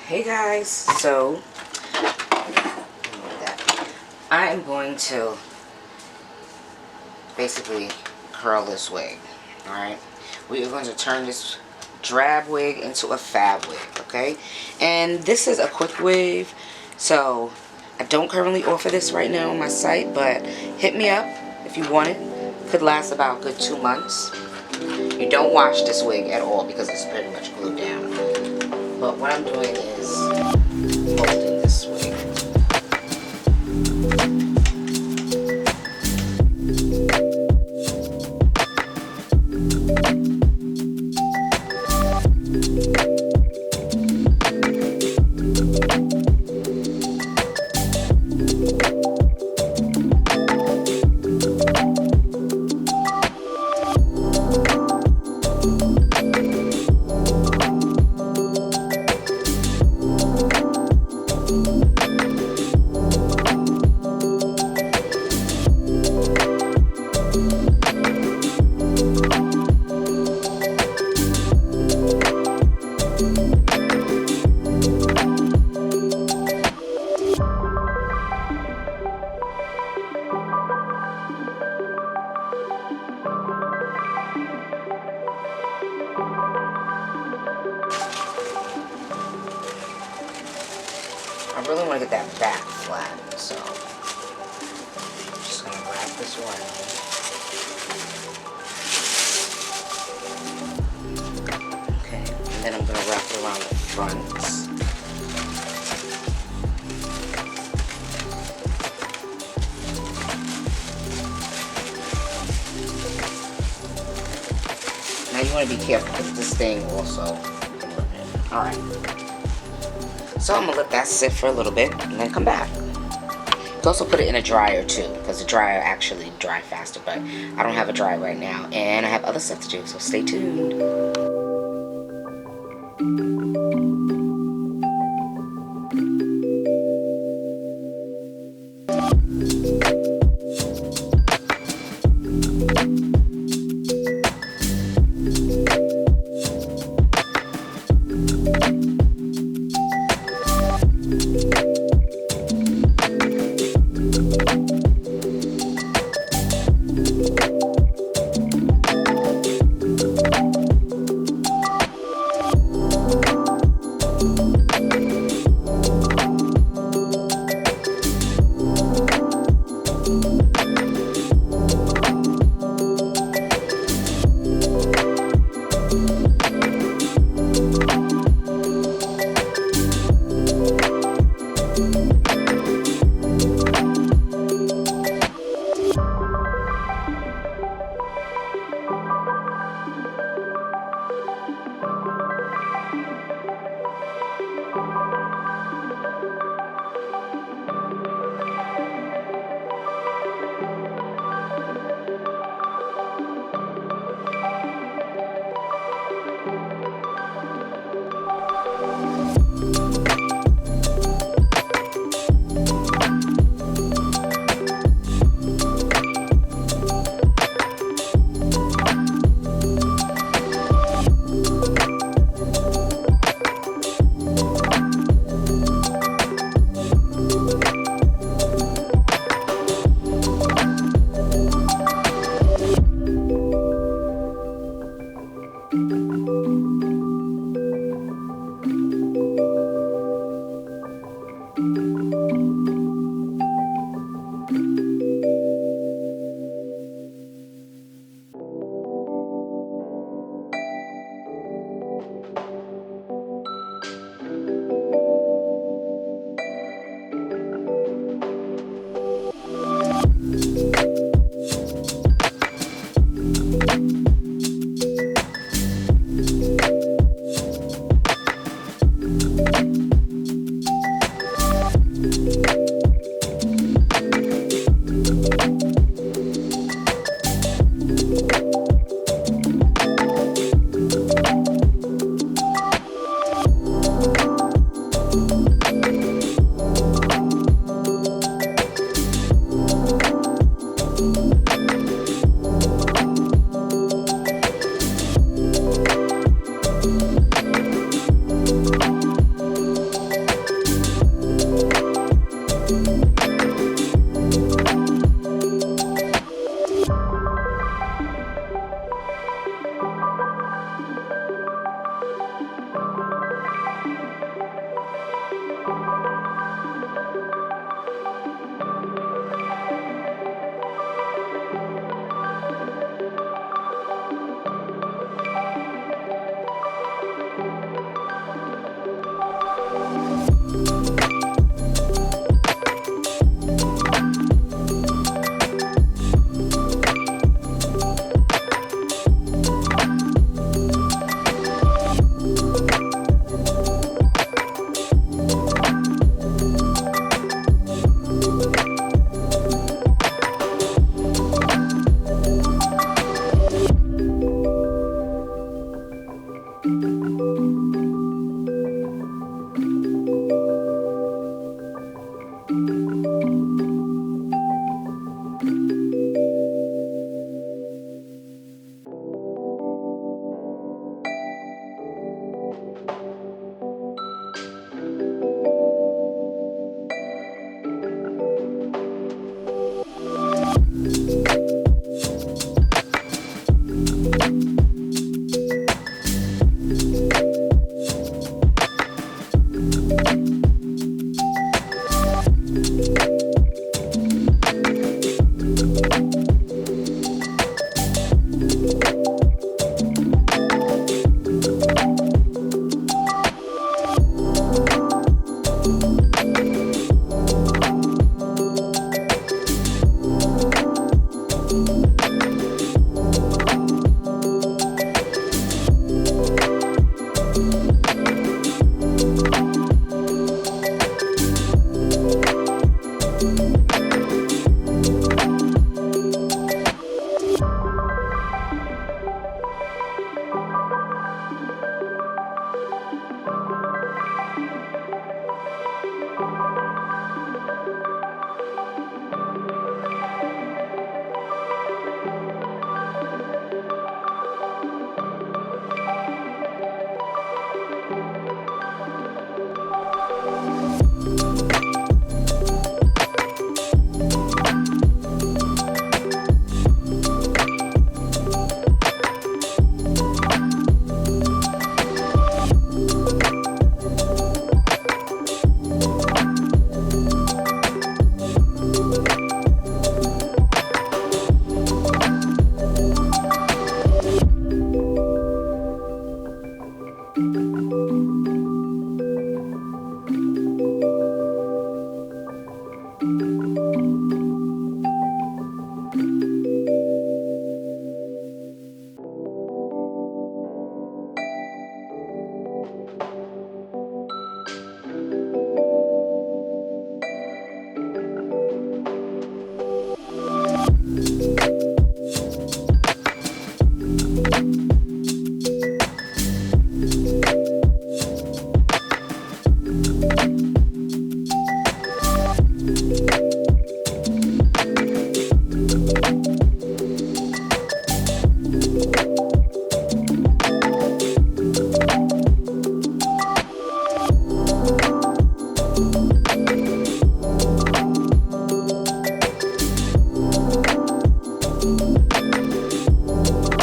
Hey guys, so I am going to basically curl this wig. Alright, we are going to turn this drab wig into a fab wig, okay? And this is a quick wave, so I don't currently offer this right now on my site, but hit me up if you want it. Could last about a good 2 months. You don't wash this wig at all because it's pretty much glued down. But what I'm doing is folding this wig. I really want to get that back flat, so I'm just going to wrap this one in. Okay, and then I'm going to wrap it around the fronts. Now you want to be careful because this thing also can rip it. Alright. So I'm going to let that sit for a little bit and then come back. You can also put it in a dryer too, because the dryer actually dry faster, but I don't have a dryer right now and I have other stuff to do, so stay tuned.